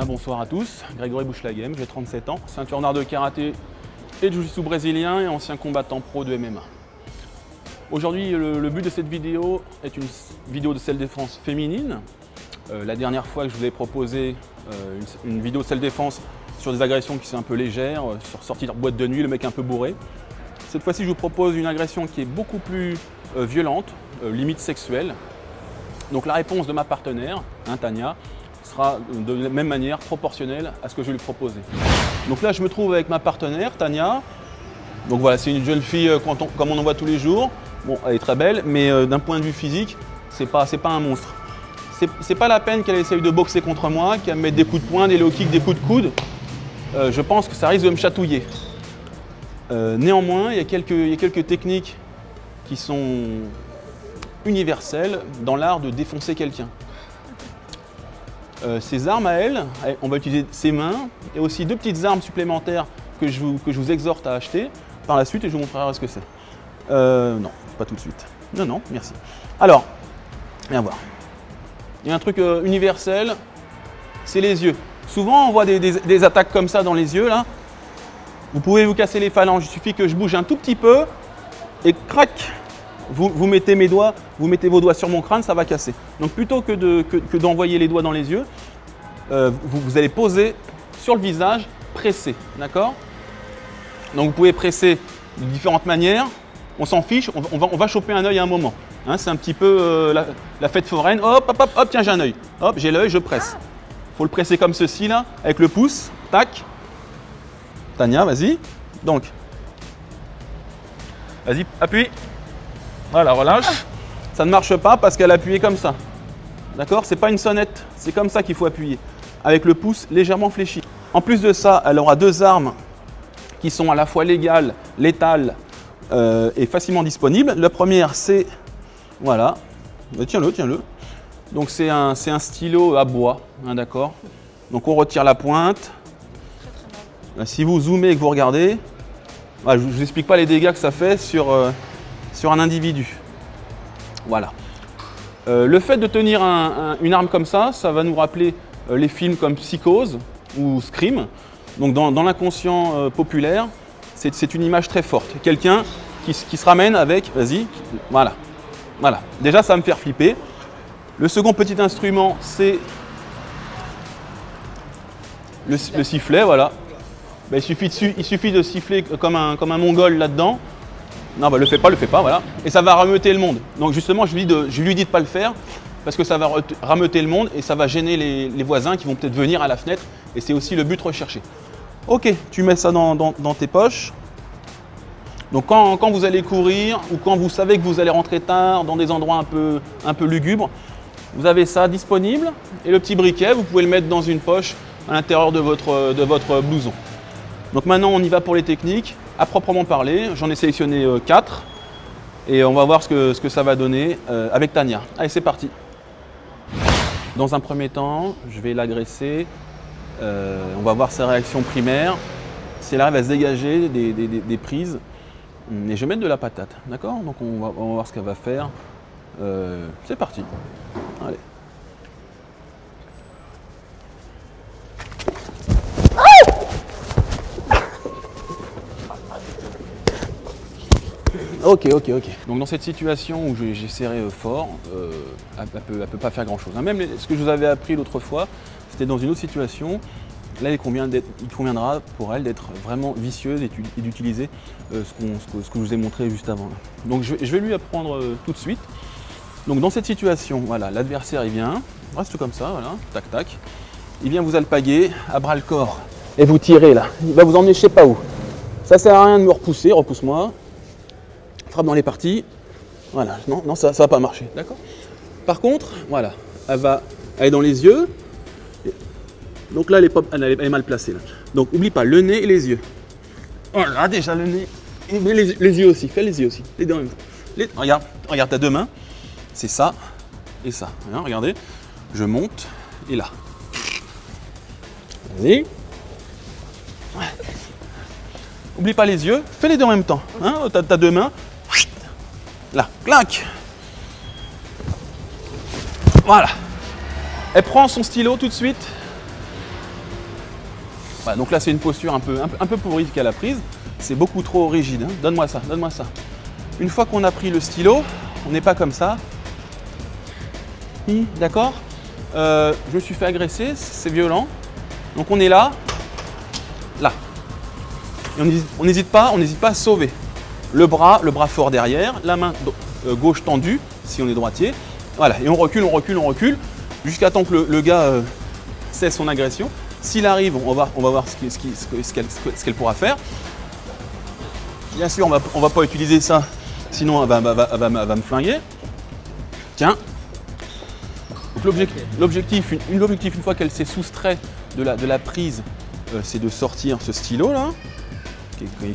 bonsoir à tous, Grégory Bouchelaghem, j'ai 37 ans, ceinture noire de karaté et de jiu-jitsu brésilien et ancien combattant pro de MMA. Aujourd'hui, le but de cette vidéo est une vidéo de self-défense féminine. La dernière fois que je vous ai proposé une vidéo de self-défense sur des agressions qui sont un peu légères, sur sortir boîte de nuit, le mec un peu bourré. Cette fois-ci, je vous propose une agression qui est beaucoup plus violente, limite sexuelle. Donc la réponse de ma partenaire, Tania, sera de la même manière proportionnelle à ce que je vais lui proposer. Donc là, je me trouve avec ma partenaire, Tania. Donc voilà, c'est une jeune fille comme on en voit tous les jours. Bon, elle est très belle, mais d'un point de vue physique, c'est pas un monstre. C'est pas la peine qu'elle essaye de boxer contre moi, qu'elle me mette des coups de poing, des low kicks, des coups de coude. Je pense que ça risque de me chatouiller. Néanmoins, il y a quelques techniques qui sont universelles dans l'art de défoncer quelqu'un. Ces armes à elle, on va utiliser ses mains et aussi deux petites armes supplémentaires que je vous exhorte à acheter par la suite et je vous montrerai ce que c'est. Non, pas tout de suite. Non, merci. Alors, viens voir. Il y a un truc universel, c'est les yeux. Souvent, on voit des attaques comme ça dans les yeux, là. Vous pouvez vous casser les phalanges, il suffit que je bouge un tout petit peu et crac, vous mettez vos doigts sur mon crâne, ça va casser. Donc plutôt que d'envoyer les doigts dans les yeux, vous allez poser sur le visage, presser, d'accord? Donc vous pouvez presser de différentes manières, on s'en fiche, on va choper un œil à un moment. Hein, c'est un petit peu la fête foraine, hop, tiens j'ai un œil, hop, j'ai l'œil, je presse. Il faut le presser comme ceci là, avec le pouce, tac. Tania, vas-y, donc, vas-y, appuie. Voilà, relâche. Ça ne marche pas parce qu'elle a appuyé comme ça. D'accord? C'est pas une sonnette, c'est comme ça qu'il faut appuyer. Avec le pouce légèrement fléchi. En plus de ça, elle aura deux armes qui sont à la fois légales, létales et facilement disponibles. La première, c'est, voilà, tiens-le. Donc c'est un stylo à bois, hein, d'accord? Donc on retire la pointe. Si vous zoomez et que vous regardez, voilà, je ne vous explique pas les dégâts que ça fait sur un individu. Voilà. Le fait de tenir une arme comme ça va nous rappeler les films comme Psychose ou Scream. Donc dans l'inconscient populaire, c'est une image très forte. Quelqu'un qui se ramène avec, vas-y, voilà. Déjà, ça va me faire flipper. Le second petit instrument, c'est le sifflet, voilà. Ben, il suffit de siffler comme un mongol là-dedans. Non, bah, le fais pas, voilà. Et ça va rameuter le monde. Donc justement, je lui dis de ne pas le faire parce que ça va rameuter le monde et ça va gêner les voisins qui vont peut-être venir à la fenêtre. Et c'est aussi le but recherché. Ok, tu mets ça dans tes poches. Donc quand vous allez courir ou quand vous savez que vous allez rentrer tard dans des endroits un peu lugubres, vous avez ça disponible. Et le petit briquet, vous pouvez le mettre dans une poche à l'intérieur de votre blouson. Donc maintenant, on y va pour les techniques. À proprement parler, j'en ai sélectionné 4 et on va voir ce que ça va donner avec Tania. Allez, c'est parti. Dans un premier temps, je vais l'agresser. On va voir sa réaction primaire. Si elle arrive à se dégager des prises, et je vais mettre de la patate, d'accord? Donc on va voir ce qu'elle va faire. C'est parti. Allez. Ok. Donc dans cette situation où j'ai serré fort, elle peut pas faire grand chose. Même ce que je vous avais appris l'autre fois, c'était dans une autre situation. Là, il conviendra pour elle d'être vraiment vicieuse et d'utiliser ce que je vous ai montré juste avant. Donc je vais lui apprendre tout de suite. Donc dans cette situation, voilà, l'adversaire il vient, reste comme ça, voilà, tac. Il vient vous alpaguer à bras le corps et vous tirez là. Il va vous emmener je sais pas où. Ça sert à rien de me repousser, repousse-moi. Frappe dans les parties, voilà, non, ça va pas marcher, d'accord? Par contre, voilà, elle va aller dans les yeux, donc là, elle est mal placée, là. Donc, oublie pas, le nez et les yeux. Voilà, déjà le nez, et les yeux aussi, fais les yeux aussi, les deux en même temps. Regarde, t'as deux mains, c'est ça et ça, hein, regardez, je monte, et là. Vas-y. Ouais. Oublie pas les yeux, fais les deux en même temps, hein, t'as deux mains. Là, clac. Voilà. Elle prend son stylo tout de suite. Voilà, donc là, c'est une posture un peu pourrie qu'elle a prise. C'est beaucoup trop rigide. Hein. Donne-moi ça, donne-moi ça. Une fois qu'on a pris le stylo, on n'est pas comme ça. D'accord. Je me suis fait agresser, c'est violent. Donc on est là, là. Et on n'hésite pas à sauver. Le bras fort derrière, la main gauche tendue, si on est droitier. Voilà, et on recule, jusqu'à temps que le gars cesse son agression. S'il arrive, on va voir ce qu'elle pourra faire. Bien sûr, on va pas utiliser ça, sinon elle va me flinguer. Tiens. L'objectif, une fois qu'elle s'est soustrait de la prise, c'est de sortir ce stylo là,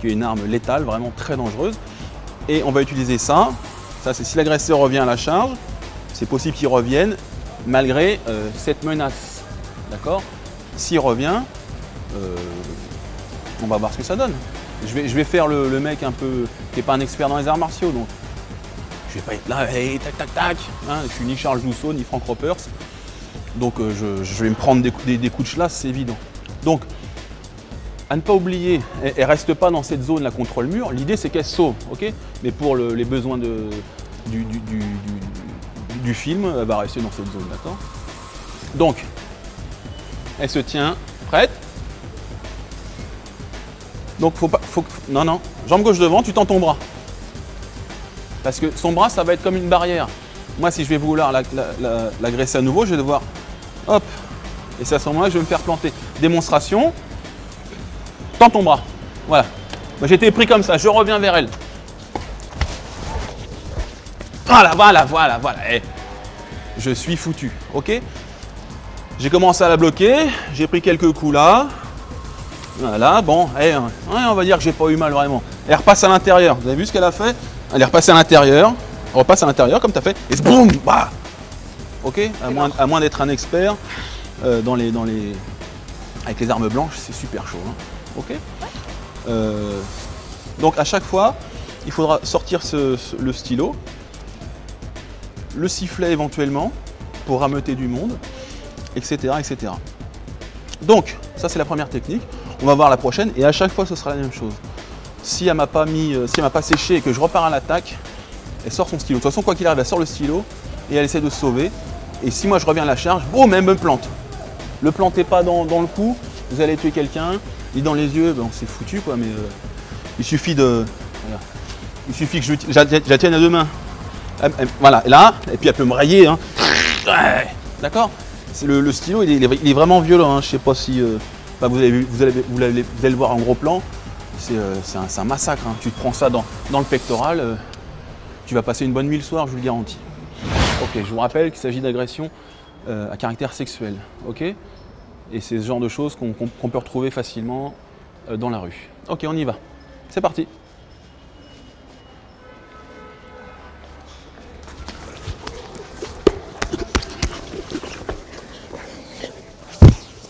qui est une arme létale, vraiment très dangereuse. Et on va utiliser ça. Ça, c'est si l'agresseur revient à la charge, c'est possible qu'il revienne malgré cette menace. D'accord? S'il revient, on va voir ce que ça donne. Je vais faire le mec un peu qui n'est pas un expert dans les arts martiaux, donc je vais pas être là, hey, tac tac tac. Hein, je suis ni Charles Jousseau ni Frank Ropers, donc je vais me prendre des coups de chlasse, c'est évident. Donc à ne pas oublier, elle ne reste pas dans cette zone là contre le mur. L'idée c'est qu'elle sauve, ok? Mais pour les besoins du film, elle va rester dans cette zone, d'accord? Donc elle se tient, prête. Donc non, jambe gauche devant, tu tends ton bras. Parce que son bras, ça va être comme une barrière. Moi, si je vais vouloir l'agresser à nouveau, je vais devoir, hop, et c'est à ce moment-là que je vais me faire planter. Démonstration, tends ton bras. Voilà. J'ai été pris comme ça, je reviens vers elle. Voilà. Et je suis foutu, ok? J'ai commencé à la bloquer, j'ai pris quelques coups là. Voilà, bon, on va dire que j'ai pas eu mal vraiment. Elle repasse à l'intérieur. Vous avez vu ce qu'elle a fait? Elle est repassée à l'intérieur. On repasse à l'intérieur comme tu as fait. Et boum, bah. Ok, à moins d'être un expert avec les armes blanches, c'est super chaud. Hein. Ok. Donc à chaque fois, il faudra sortir le stylo, le sifflet éventuellement pour rameuter du monde, etc., etc. Donc ça c'est la première technique. On va voir la prochaine et à chaque fois ce sera la même chose. Si elle m'a pas séché et que je repars à l'attaque, elle sort son stylo. De toute façon, quoi qu'il arrive, elle sort le stylo et elle essaie de se sauver. Et si moi je reviens à la charge, boum, elle me plante. Le plantez pas dans le cou, vous allez tuer quelqu'un, ni dans les yeux, ben, c'est foutu quoi. Mais il suffit que je la tienne à deux mains. Voilà, et là, et puis elle peut me rayer. Hein. D'accord? Le stylo, il est vraiment violent. Hein. Je sais pas si vous allez le voir en gros plan. C'est un massacre. Hein. Tu te prends ça dans le pectoral, tu vas passer une bonne nuit le soir, je vous le garantis. Ok, je vous rappelle qu'il s'agit d'agression à caractère sexuel. Ok? Et c'est ce genre de choses qu'on peut retrouver facilement dans la rue. Ok, on y va. C'est parti.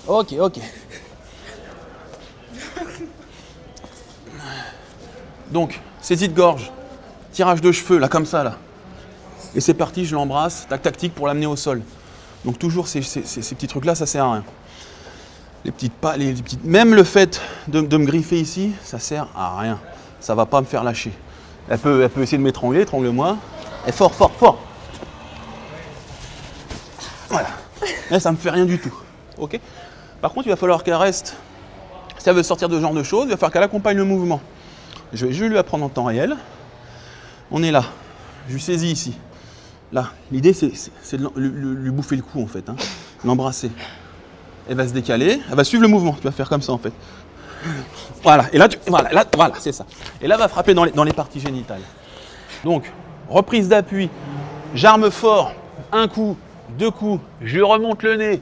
Ok. Donc, saisie de gorge, tirage de cheveux, là, comme ça, là. Et c'est parti, je l'embrasse, tactique pour l'amener au sol. Donc toujours ces petits trucs-là, ça sert à rien. Même le fait de me griffer ici, ça sert à rien. Ça va pas me faire lâcher. Elle peut essayer de m'étrangler, étrangle-moi. Et fort. Voilà. Et ça me fait rien du tout. Ok? Par contre, il va falloir qu'elle reste. Si elle veut sortir de ce genre de choses, il va falloir qu'elle accompagne le mouvement. Je vais lui apprendre en temps réel. On est là. Je lui saisis ici. Là. L'idée, c'est de lui bouffer le cou, en fait. Hein. L'embrasser. Elle va se décaler. Elle va suivre le mouvement. Tu vas faire comme ça, en fait. Voilà. Et là, voilà, c'est ça. Et là, elle va frapper dans les parties génitales. Donc, reprise d'appui. J'arme fort. Un coup, deux coups. Je remonte le nez.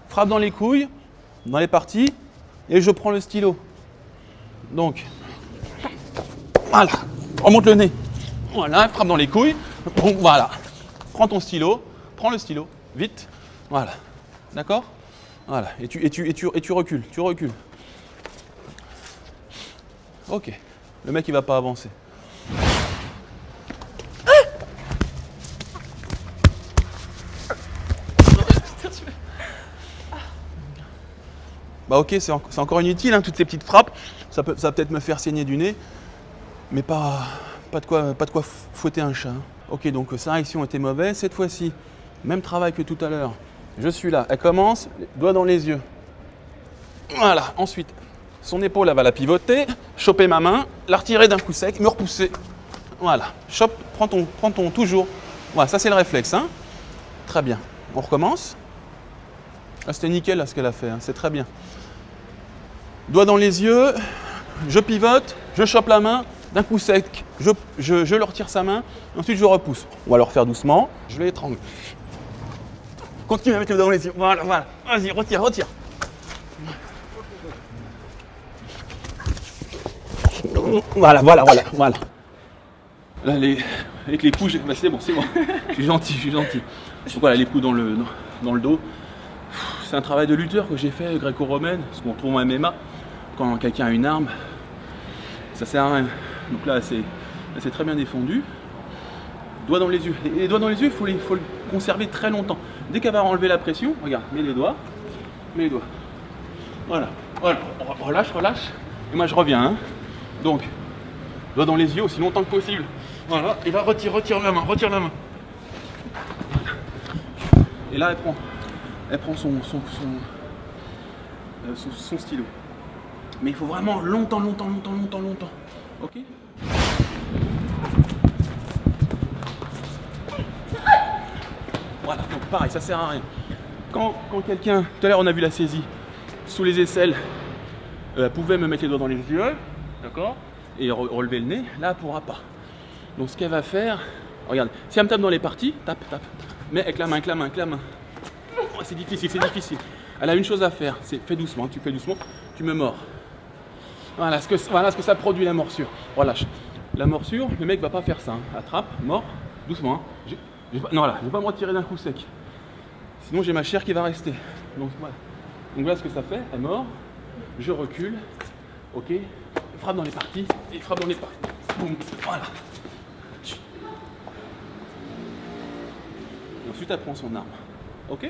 Frappe dans les couilles, dans les parties. Et je prends le stylo. Donc, voilà, remonte le nez. Voilà, frappe dans les couilles. Bon, voilà. Prends ton stylo, prends le stylo, vite. Voilà. D'accord? Voilà. Et tu recules, Ok. Le mec, il va pas avancer. Bah ok, c'est encore inutile, hein, toutes ces petites frappes. Ça va peut-être me faire saigner du nez, mais pas de quoi fouetter un chat. Hein. Ok, donc sa réaction était mauvaise. Cette fois-ci, même travail que tout à l'heure. Je suis là. Elle commence, doigt dans les yeux. Voilà. Ensuite, son épaule, elle va la pivoter, choper ma main, la retirer d'un coup sec, me repousser. Voilà. Chope, prends ton toujours. Voilà, ça c'est le réflexe. Hein. Très bien. On recommence. Ah, c'était nickel là, ce qu'elle a fait. Hein. C'est très bien. Doigt dans les yeux, je pivote, je chope la main, d'un coup sec, je leur retire sa main, ensuite je repousse. On va le refaire doucement, je l'étrangle. Continue à mettre le doigt dans les yeux, voilà, voilà. Vas-y, retire. Voilà. Là, avec les coups, bah, c'est bon. Je suis gentil. Donc voilà, les coups dans le dos. C'est un travail de lutteur que j'ai fait gréco-romaine, ce qu'on trouve en MMA. Quand quelqu'un a une arme, ça sert à rien. Donc là, c'est très bien défendu. Doigts dans les yeux. Et les doigts dans les yeux, il faut le conserver très longtemps. Dès qu'elle va enlever la pression, regarde, mets les doigts. Voilà. Relâche. Et moi, je reviens. Hein. Donc, doigts dans les yeux aussi longtemps que possible. Voilà. Et là, retire la main. Et là, elle prend son stylo. Mais il faut vraiment longtemps. Ok? Voilà, donc pareil, ça sert à rien. Quand quelqu'un, tout à l'heure on a vu la saisie, sous les aisselles, elle pouvait me mettre les doigts dans les yeux, d'accord? Et relever le nez, là elle ne pourra pas. Donc ce qu'elle va faire, regarde, si elle me tape dans les parties, tape. Mais avec la main. Oh, c'est difficile. Elle a une chose à faire, c'est fais doucement, tu me mords. Voilà ce que ça produit la morsure. Relâche. La morsure, le mec va pas faire ça. Hein. Attrape, mord, doucement. Hein. Je vais pas me retirer d'un coup sec. Sinon j'ai ma chair qui va rester. Donc voilà ce que ça fait. Elle mord, je recule, ok, frappe dans les parties, Boum, voilà. Et ensuite elle prend son arme. Ok.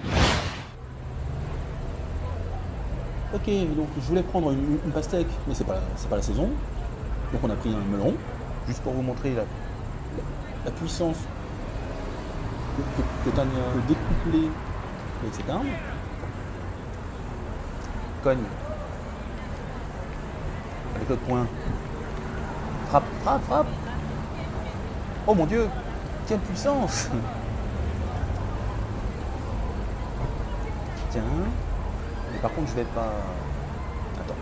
Ok, donc je voulais prendre une pastèque, mais c'est pas la saison. Donc on a pris un melon, juste pour vous montrer la puissance que Tania peut découpler avec cette arme. Cogne. Avec l'autre poing. Frappe. Oh mon Dieu, quelle puissance! Tiens. Mais par contre, je vais pas... Attends.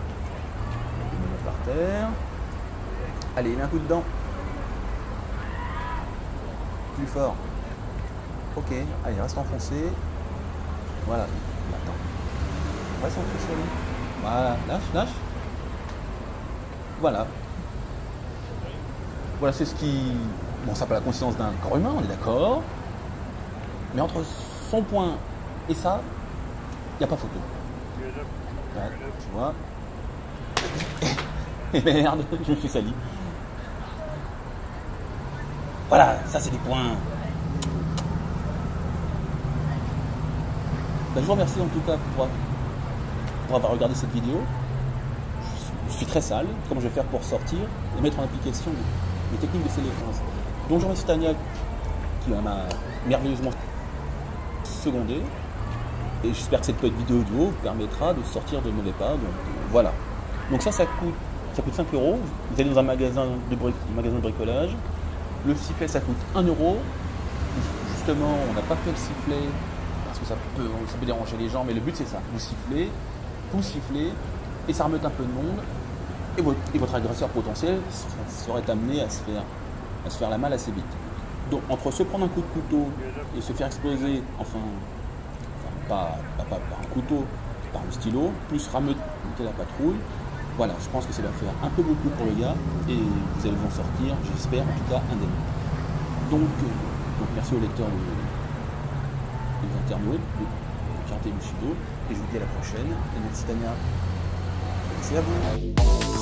Je vais me mettre par terre. Allez, mets un coup dedans. Plus fort. Ok, allez, reste enfoncé. Voilà. Attends. Reste enfoncé. Voilà, lâche. Voilà. Voilà, c'est ce qui... Bon, ça n'a pas la consistance d'un corps humain, on est d'accord. Mais entre son poing et ça, il n'y a pas photo. Ouais, tu vois. Et merde, je me suis sali. Voilà, ça c'est des points. Ben, je vous remercie en tout cas pour avoir regardé cette vidéo. Je suis très sale. Comment je vais faire pour sortir et mettre en application les techniques de sélection. Donc je remercie Tania qui m'a merveilleusement secondé. Et j'espère que cette petite vidéo audio vous permettra de sortir de mauvais pas. Donc voilà. Donc ça coûte 5 €. Vous allez dans un magasin de bricolage. Le sifflet ça coûte 1 €. Justement, on n'a pas fait le sifflet parce que ça peut déranger les gens, mais le but c'est ça. Vous sifflez et ça remeute un peu de monde. Et votre agresseur potentiel serait amené à se faire la malle assez vite. Donc entre se prendre un coup de couteau et se faire exploser, pas par un couteau, par le stylo, plus rameuter la patrouille, voilà, je pense que ça va faire un peu beaucoup pour le gars et vous allez vous en sortir, j'espère en tout cas indemne. Donc merci aux lecteurs des internautes de Karaté Bushido et je vous dis à la prochaine et merci Tania. Merci à vous.